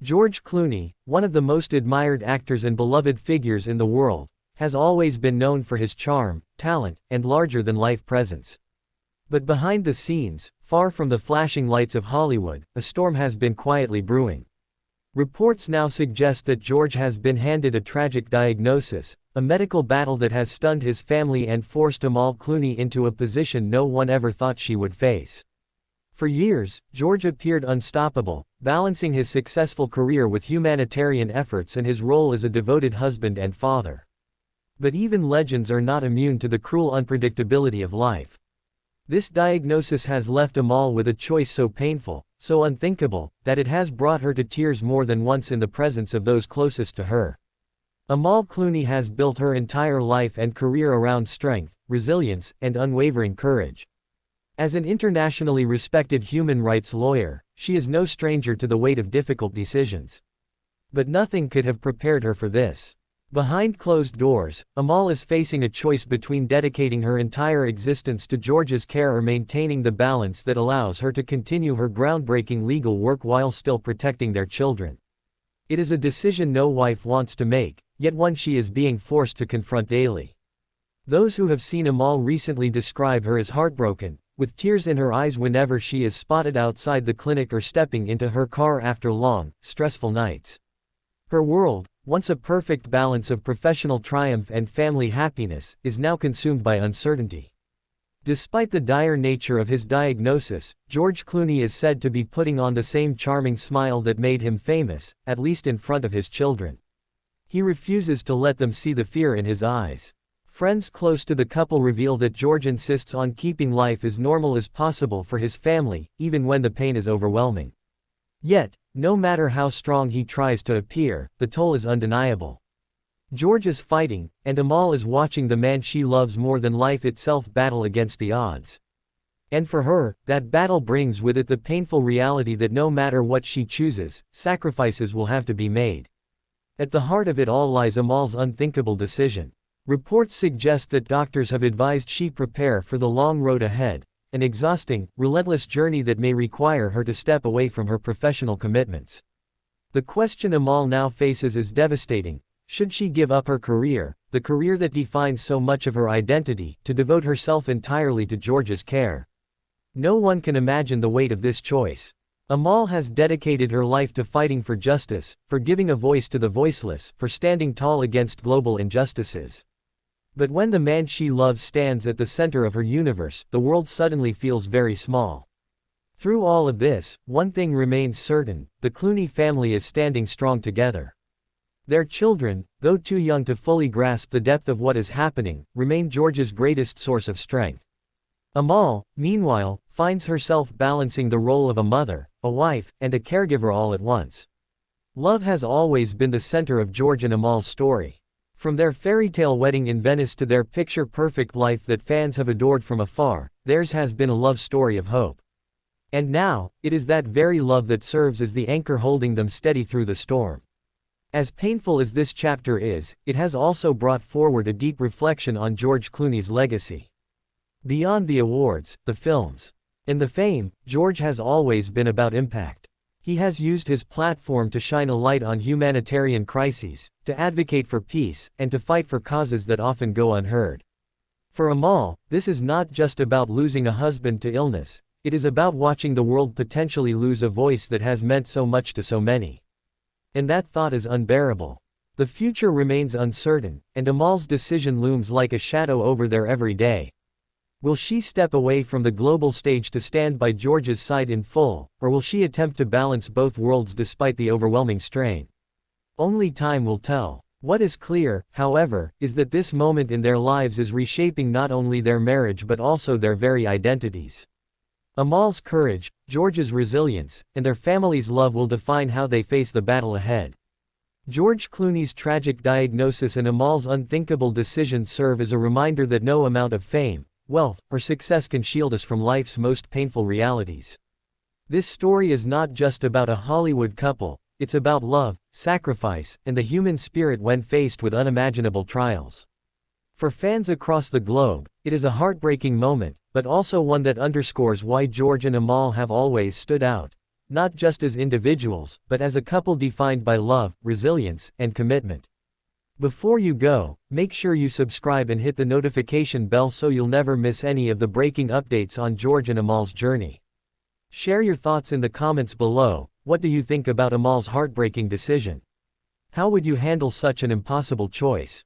George Clooney, one of the most admired actors and beloved figures in the world, has always been known for his charm, talent, and larger-than-life presence. But behind the scenes, far from the flashing lights of Hollywood, a storm has been quietly brewing. Reports now suggest that George has been handed a tragic diagnosis, a medical battle that has stunned his family and forced Amal Clooney into a position no one ever thought she would face. For years, George appeared unstoppable, balancing his successful career with humanitarian efforts and his role as a devoted husband and father. But even legends are not immune to the cruel unpredictability of life. This diagnosis has left Amal with a choice so painful, so unthinkable, that it has brought her to tears more than once in the presence of those closest to her. Amal Clooney has built her entire life and career around strength, resilience, and unwavering courage. As an internationally respected human rights lawyer, she is no stranger to the weight of difficult decisions. But nothing could have prepared her for this. Behind closed doors, Amal is facing a choice between dedicating her entire existence to George's care or maintaining the balance that allows her to continue her groundbreaking legal work while still protecting their children. It is a decision no wife wants to make, yet one she is being forced to confront daily. Those who have seen Amal recently describe her as heartbroken, with tears in her eyes whenever she is spotted outside the clinic or stepping into her car after long, stressful nights. Her world, once a perfect balance of professional triumph and family happiness, is now consumed by uncertainty. Despite the dire nature of his diagnosis, George Clooney is said to be putting on the same charming smile that made him famous, at least in front of his children. He refuses to let them see the fear in his eyes. Friends close to the couple reveal that George insists on keeping life as normal as possible for his family, even when the pain is overwhelming. Yet, no matter how strong he tries to appear, the toll is undeniable. George is fighting, and Amal is watching the man she loves more than life itself battle against the odds. And for her, that battle brings with it the painful reality that no matter what she chooses, sacrifices will have to be made. At the heart of it all lies Amal's unthinkable decision. Reports suggest that doctors have advised she prepare for the long road ahead, an exhausting, relentless journey that may require her to step away from her professional commitments. The question Amal now faces is devastating. Should she give up her career, the career that defines so much of her identity, to devote herself entirely to George's care? No one can imagine the weight of this choice. Amal has dedicated her life to fighting for justice, for giving a voice to the voiceless, for standing tall against global injustices. But when the man she loves stands at the center of her universe, the world suddenly feels very small. Through all of this, one thing remains certain: the Clooney family is standing strong together. Their children, though too young to fully grasp the depth of what is happening, remain George's greatest source of strength. Amal, meanwhile, finds herself balancing the role of a mother, a wife, and a caregiver all at once. Love has always been the center of George and Amal's story. From their fairy tale wedding in Venice to their picture-perfect life that fans have adored from afar, theirs has been a love story of hope. And now, it is that very love that serves as the anchor holding them steady through the storm. As painful as this chapter is, it has also brought forward a deep reflection on George Clooney's legacy. Beyond the awards, the films, and the fame, George has always been about impact. He has used his platform to shine a light on humanitarian crises, to advocate for peace, and to fight for causes that often go unheard. For Amal, this is not just about losing a husband to illness, it is about watching the world potentially lose a voice that has meant so much to so many. And that thought is unbearable. The future remains uncertain, and Amal's decision looms like a shadow over their every day. Will she step away from the global stage to stand by George's side in full, or will she attempt to balance both worlds despite the overwhelming strain? Only time will tell. What is clear, however, is that this moment in their lives is reshaping not only their marriage but also their very identities. Amal's courage, George's resilience, and their family's love will define how they face the battle ahead. George Clooney's tragic diagnosis and Amal's unthinkable decision serve as a reminder that no amount of fame, wealth, or success can shield us from life's most painful realities. This story is not just about a Hollywood couple, it's about love, sacrifice, and the human spirit when faced with unimaginable trials. For fans across the globe, it is a heartbreaking moment, but also one that underscores why George and Amal have always stood out, not just as individuals, but as a couple defined by love, resilience, and commitment. Before you go, make sure you subscribe and hit the notification bell so you'll never miss any of the breaking updates on George and Amal's journey. Share your thoughts in the comments below. What do you think about Amal's heartbreaking decision? How would you handle such an impossible choice?